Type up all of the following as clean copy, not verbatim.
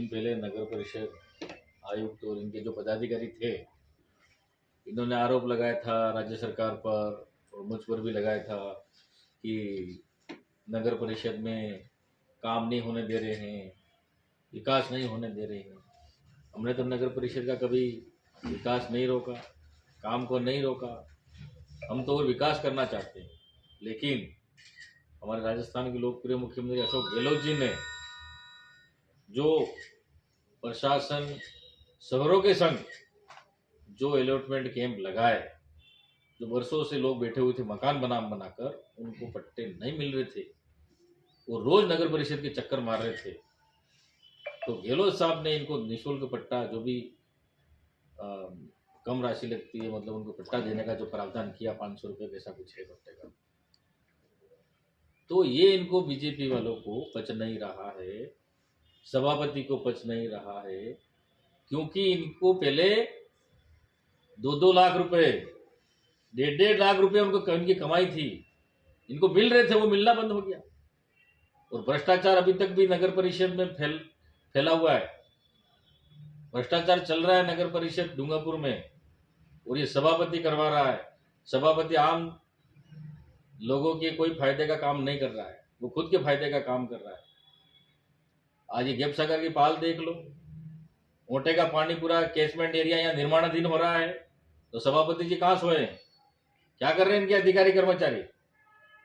दिन पहले नगर परिषद आयुक्त और इनके जो पदाधिकारी थे, इन्होंने आरोप लगाया था राज्य सरकार पर और मुझ पर भी लगाया था कि नगर परिषद में काम नहीं होने दे रहे हैं, विकास नहीं होने दे रहे हैं। हमने तो नगर परिषद का कभी विकास नहीं रोका, काम को नहीं रोका। हम तो और विकास करना चाहते हैं, लेकिन हमारे राजस्थान के लोकप्रिय मुख्यमंत्री अशोक गहलोत जी ने जो प्रशासन शहरों के संग जो अलॉटमेंट कैंप लगाए, जो वर्षों से लोग बैठे हुए थे मकान बनाकर, उनको पट्टे नहीं मिल रहे थे, वो रोज नगर परिषद के चक्कर मार रहे थे। तो गहलोत साहब ने इनको निःशुल्क पट्टा, जो भी कम राशि लगती है, मतलब उनको पट्टा देने का जो प्रावधान किया, 500 रुपये ऐसा कुछ है पट्टे का। तो ये इनको बीजेपी वालों को पच नहीं रहा है, सभापति को पच नहीं रहा है, क्योंकि इनको पहले 2-2 लाख रुपए, 1.5 लाख रुपए उनको इनकी कमाई थी, इनको मिल रहे थे, वो मिलना बंद हो गया। और भ्रष्टाचार अभी तक भी नगर परिषद में फैला हुआ है। भ्रष्टाचार चल रहा है नगर परिषद डूंगरपुर में, और ये सभापति करवा रहा है। सभापति आम लोगों के कोई फायदे का काम नहीं कर रहा है, वो खुद के फायदे का काम कर रहा है। आज ये गैप सागर की पाल देख लो, मोटे का पानी पूरा कैचमेंट एरिया यहाँ निर्माणाधीन हो रहा है, तो सभापति जी कहाँ सोए हैं? क्या कर रहे हैं इनके अधिकारी कर्मचारी?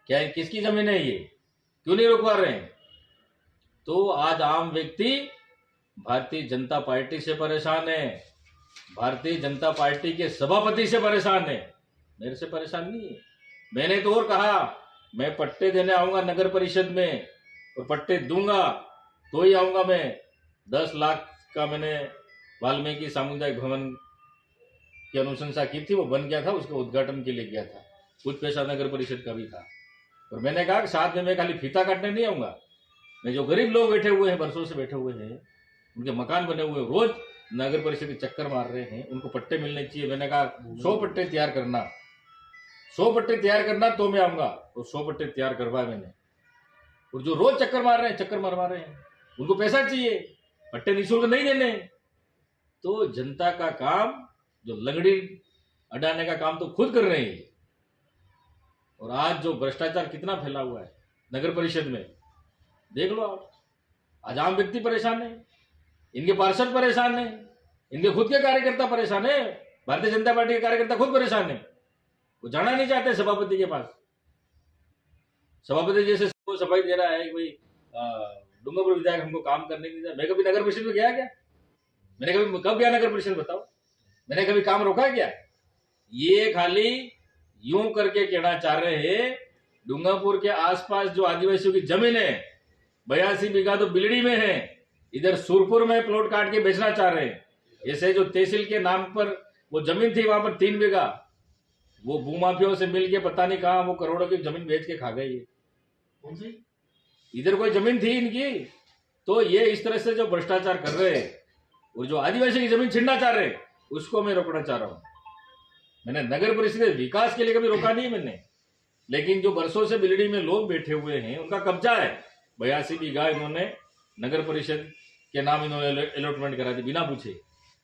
क्या किसकी जमीन है ये? क्यों नहीं रुकवा रहे हैं? तो आज आम व्यक्ति भारतीय जनता पार्टी से परेशान है, भारतीय जनता पार्टी के सभापति से परेशान है, मेरे से परेशान नहीं है। मैंने तो और कहा, मैं पट्टे देने आऊंगा नगर परिषद में और पट्टे दूंगा तो ही आऊंगा मैं। 10 लाख का मैंने वाल्मीकि सामुदायिक भवन की अनुशंसा की थी, वो बन गया था, उसके उद्घाटन के लिए गया था, कुछ पैसा नगर परिषद का भी था। और मैंने कहा कि साथ में मैं खाली फीता काटने नहीं आऊंगा, मैं जो गरीब लोग बैठे हुए हैं, बरसों से बैठे हुए हैं, उनके मकान बने हुए, रोज नगर परिषद के चक्कर मार रहे हैं, उनको पट्टे मिलने चाहिए। मैंने कहा 100 पट्टे तैयार करना, 100 पट्टे तैयार करना तो मैं आऊंगा। तो 100 पट्टे तैयार करवाए मैंने। और जो रोज चक्कर मार रहे हैं, चक्कर मरवा रहे हैं, उनको पैसा चाहिए, पट्टे निःशुल्क नहीं देने। तो जनता का काम, जो लंगड़ी अडाने का काम तो खुद कर रहे हैं। और आज जो भ्रष्टाचार कितना फैला हुआ है नगर परिषद में, देख लो आप। आज आम व्यक्ति परेशान है, इनके पार्षद परेशान है, इनके खुद के कार्यकर्ता परेशान है, भारतीय जनता पार्टी के कार्यकर्ता खुद परेशान है। वो जाना नहीं चाहते सभापति के पास। सभापति जैसे सफाई दे रहा है कि भाई डूंगरपुर विधायक हमको काम करने नहीं दिया। मैं कभी नगर परिषद में गया क्या? मैंने कभी कब गया नगर परिषद? बताओ, मैंने कभी काम रोका क्या? ये खाली यूं करके कहना चाह रहे हैं, डूंगरपुर के आसपास जो आदिवासियों की जमीन है, 82 बीघा तो बिलड़ी में है, इधर सुरपुर में प्लॉट काट के बेचना चाह रहे हैं। ऐसे जो तहसील के नाम पर वो जमीन थी, वहां पर 3 बीघा वो भूमाफियों से मिलके पता नहीं कहा वो करोड़ों की जमीन बेच के खा गई है। इधर कोई जमीन थी इनकी? तो ये इस तरह से जो भ्रष्टाचार कर रहे हैं और जो आदिवासी की जमीन छीनना चाह रहे हैं, उसको मैं रोकना चाह रहा हूं। मैंने नगर परिषद विकास के लिए कभी रोका नहीं मैंने, लेकिन जो बरसों से बिलड़ी में लोग बैठे हुए हैं, उनका कब्जा है। 82 बीघा इन्होंने नगर परिषद के नाम इन्होंने अलॉटमेंट करा दी बिना पूछे।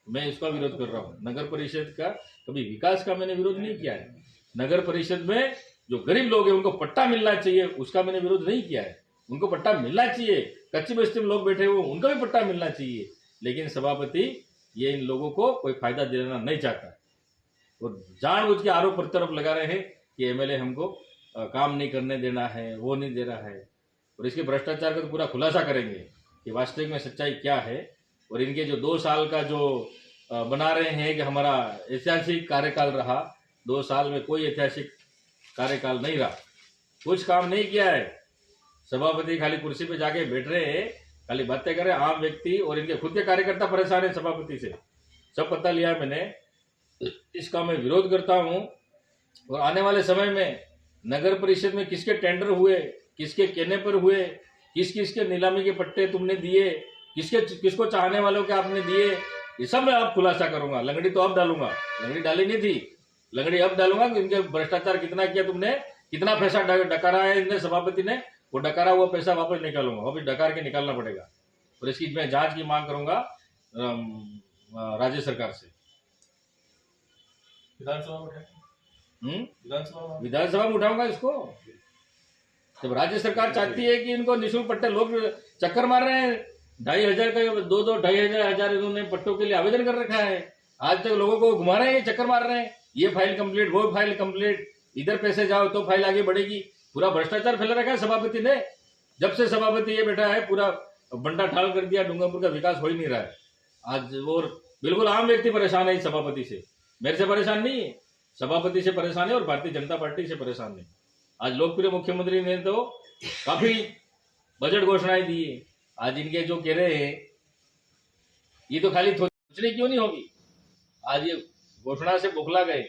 मैं इसका विरोध कर रहा हूँ। नगर परिषद का कभी विकास का मैंने विरोध नहीं किया है। नगर परिषद में जो गरीब लोग हैं उनको पट्टा मिलना चाहिए, उसका मैंने विरोध नहीं किया है। उनको पट्टा मिलना चाहिए। कच्ची बस्ती में लोग बैठे हुए, उनको भी पट्टा मिलना चाहिए। लेकिन सभापति ये इन लोगों को कोई फायदा देना नहीं चाहता और जानबूझ के आरोप प्रत्यारोप लगा रहे हैं कि एमएलए हमको काम नहीं करने देना है, वो नहीं दे रहा है। और इसके भ्रष्टाचार का तो पूरा खुलासा करेंगे कि वास्तविक में सच्चाई क्या है। और इनके जो 2 साल का जो बना रहे हैं कि हमारा ऐतिहासिक कार्यकाल रहा, 2 साल में कोई ऐतिहासिक कार्यकाल नहीं रहा, कुछ काम नहीं किया है। सभापति खाली कुर्सी पे जाके बैठ रहे हैं, खाली बातें कर रहे हैं। आम व्यक्ति और इनके खुद के कार्यकर्ता परेशान है सभापति से, सब पता लिया मैंने। इसका मैं विरोध करता हूं। और आने वाले समय में नगर परिषद में किसके टेंडर हुए, किसके कहने पर हुए, किस किस के नीलामी के पट्टे तुमने दिए, किसको चाहने वालों के आपने दिए, ये सब मैं अब खुलासा करूंगा। लंगड़ी तो अब डालूंगा, लंगड़ी डाली नहीं थी, लंगड़ी अब डालूंगा कि इनके भ्रष्टाचार कितना किया तुमने, कितना पैसा डकारा है इनने, सभापति ने। वो डकारा हुआ पैसा वापस निकालूंगा, वापस डकार के निकालना पड़ेगा। और इसकी मैं जांच की मांग करूंगा राज्य सरकार से। विधानसभा में विधानसभा में उठाऊंगा इसको। जब राज्य सरकार चाहती है कि इनको निःशुल्क पट्टे, लोग चक्कर मार रहे हैं, 2,500 का 2,500 इन्होंने पट्टों के लिए आवेदन कर रखा है, आज तक लोगों को घुमा रहे हैं, चक्कर मार रहे हैं, ये फाइल कंप्लीट, वो फाइल कंप्लीट, इधर पैसे जाओ तो फाइल आगे बढ़ेगी। पूरा भ्रष्टाचार फैला रखा है सभापति ने। जब से सभापति ये बैठा है पूरा बंडा ठाल कर दिया, डूंगरपुर का विकास हो ही नहीं रहा है आज। और बिल्कुल आम व्यक्ति परेशान है इस सभापति से, मेरे से परेशान नहीं है, सभापति से परेशान है और भारतीय जनता पार्टी से परेशान है। आज लोकप्रिय मुख्यमंत्री ने तो काफी बजट घोषणाएं दी है, आज इनके जो कह रहे हैं ये तो खाली सोचने क्यों नहीं होगी। आज ये घोषणा से बौखला गए,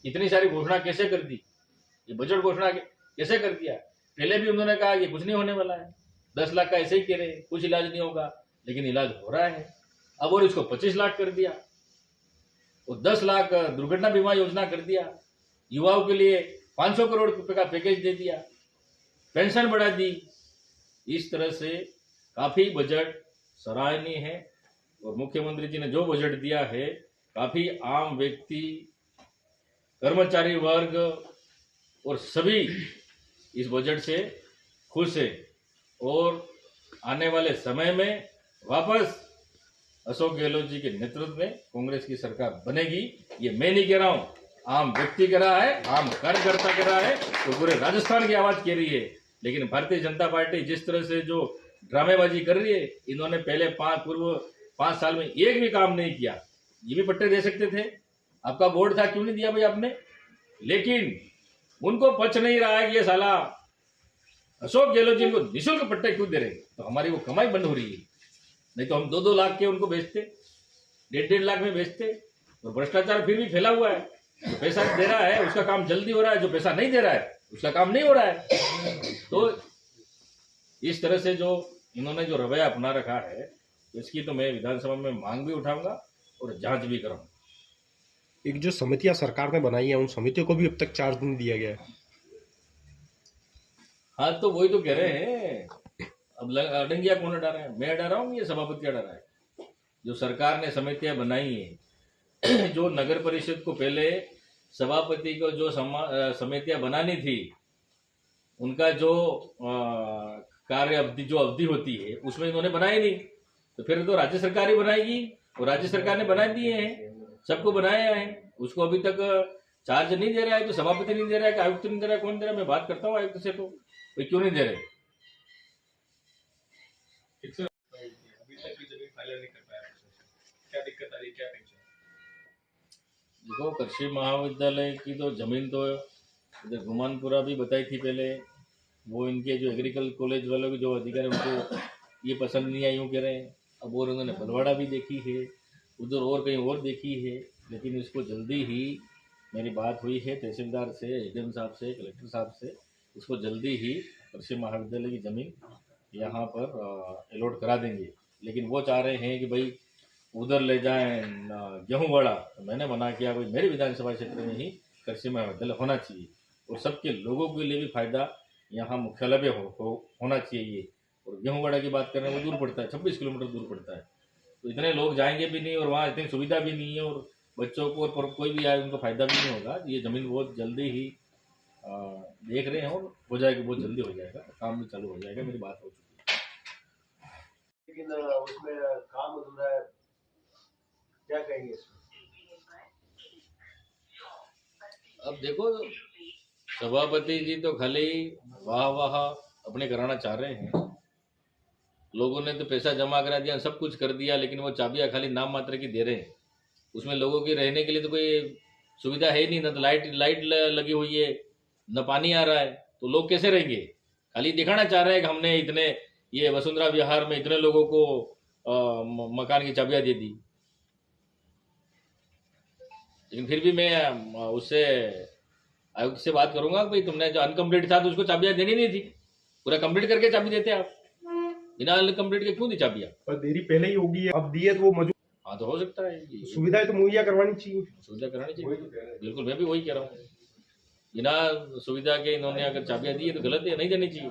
इतनी सारी घोषणा कैसे कर दी, ये बजट घोषणा कैसे कर दिया। पहले भी उन्होंने कहा कि कुछ नहीं होने वाला है, 10 लाख का ऐसे ही कह रहे हैं, कुछ इलाज नहीं होगा, लेकिन इलाज हो रहा है। अब और इसको 25 लाख कर दिया और 10 लाख दुर्घटना बीमा योजना कर दिया, युवाओं के लिए 500 करोड़ रुपए का पैकेज दे दिया, पेंशन बढ़ा दी। इस तरह से काफी बजट सराहनीय है और मुख्यमंत्री जी ने जो बजट दिया है काफी आम व्यक्ति, कर्मचारी वर्ग और सभी इस बजट से खुश है। और आने वाले समय में वापस अशोक गहलोत जी के नेतृत्व में कांग्रेस की सरकार बनेगी। ये मैं नहीं कह रहा हूं, आम व्यक्ति कह रहा है, आम कार्यकर्ता कह रहा है, तो पूरे राजस्थान की आवाज कह रही है। लेकिन भारतीय जनता पार्टी जिस तरह से जो ड्रामेबाजी कर रही है, इन्होंने पहले पूर्व 5 साल में एक भी काम नहीं किया। ये भी पट्टे दे सकते थे, आपका बोर्ड था, क्यों नहीं दिया भाई आपने। लेकिन उनको पच नहीं रहा है कि ये साला अशोक गहलोत जी को निःशुल्क पट्टे क्यों दे रहे, तो हमारी वो कमाई बंद हो रही है। नहीं तो हम 2-2 लाख के उनको बेचते, 1.5 लाख में बेचते। और भ्रष्टाचार फिर भी फैला हुआ है, जो पैसा दे रहा है उसका काम जल्दी हो रहा है, जो पैसा नहीं दे रहा है उसका काम नहीं हो रहा है। तो इस तरह से जो इन्होंने जो रवैया अपना रखा है, इसकी तो मैं विधानसभा में मांग भी उठाऊंगा और जांच भी कराऊंगा। एक जो समितियां सरकार ने बनाई है, उन समितियों को भी अब तक चार्ज नहीं दिया गया है। हाँ, तो वही तो कह रहे हैं, अब अडंगिया कौन हटा रहा है, मैं हटा रहा हूँ, ये सभापति हटा रहा है। जो सरकार ने समितियां बनाई है, जो नगर परिषद को पहले सभापति को जो समितियां बनानी थी, उनका जो कार्य अवधि होती है उसमें इन्होंने बनाई नहीं, तो फिर तो राज्य सरकार ही बनाएगी। और राज्य सरकार ने बना दिए हैं, सबको बनाया है, उसको अभी तक चार्ज नहीं दे रहा है। तो सभापति नहीं दे रहा है कि आयुक्त नहीं दे रहा है, कौन दे रहा है। मैं बात करता हूँ आयुक्त से, तो वे क्यों नहीं दे रहे। अभी तक भी जमीन फाइनल नहीं कर पाया, क्या दिक्कत आ रही है, क्या टेंशन। देखो, कृषि महाविद्यालय की तो जमीन तो इधर गुमानपुरा भी बताई थी पहले, वो इनके जो एग्रीकल्चर कॉलेज वालों के जो अधिकारी उनको ये पसंद नहीं आई, यूँ कह रहे हैं। अब और उन्होंने भलवाड़ा भी देखी है, उधर और कहीं और देखी है, लेकिन इसको जल्दी ही, मेरी बात हुई है तहसीलदार से, एसडीएम साहब से, कलेक्टर साहब से, इसको जल्दी ही कृषि महाविद्यालय की जमीन यहाँ पर अलॉट करा देंगे। लेकिन वो चाह रहे हैं कि भाई उधर ले जाएं गेहूँवाड़ा, तो मैंने मना किया भाई मेरे विधानसभा क्षेत्र में ही कृषि महाविद्यालय होना चाहिए और सबके लोगों के लिए भी फायदा यहाँ मुख्यालय में होना चाहिए। और गेहूँवाड़ा की बात करें, वो दूर पड़ता है, 26 किलोमीटर दूर पड़ता है, तो इतने लोग जाएंगे भी नहीं और वहाँ इतनी सुविधा भी नहीं है, और बच्चों को और कोई भी आए उनको फायदा भी नहीं होगा। ये जमीन बहुत जल्दी ही देख रहे हैं और हो जाएगा, बहुत जल्दी हो जाएगा, काम भी चालू हो जाएगा, मेरी बात हो चुकी है। लेकिन उसमें काम अधूरा है, क्या कहेंगे इसमें। अब देखो, सभापति जी तो खाली वाह वाह अपने कराना चाह रहे हैं। लोगों ने तो पैसा जमा करा दिया, सब कुछ कर दिया, लेकिन वो चाबियां खाली नाम मात्र की दे रहे हैं। उसमें लोगों की रहने के लिए तो कोई सुविधा है नहीं, न तो लाइट लगी हुई है, न पानी आ रहा है, तो लोग कैसे रहेंगे। खाली दिखाना चाह रहे हैं कि हमने इतने, ये वसुंधरा विहार में इतने लोगों को मकान की चाबियां दे दी। लेकिन फिर भी मैं उससे आयुक्त से बात करूंगा, भाई तुमने जो अनकम्प्लीट था तो उसको चाबियां देनी नहीं थी, पूरा कंप्लीट करके चाबी देते आप, बिना अनकम्प्लीट के क्यों दी चाबियां। पर देरी पहले ही होगी, अब दिए तो वो मौजूद। हाँ, तो हो सकता है, सुविधाएं तो मुहैया करवानी चाहिए, सुविधा करानी चाहिए। बिल्कुल, मैं भी वही कह रहा हूँ, बिना सुविधा के इन्होंने अगर चाबियां दी है तो गलत है, नहीं देनी चाहिए।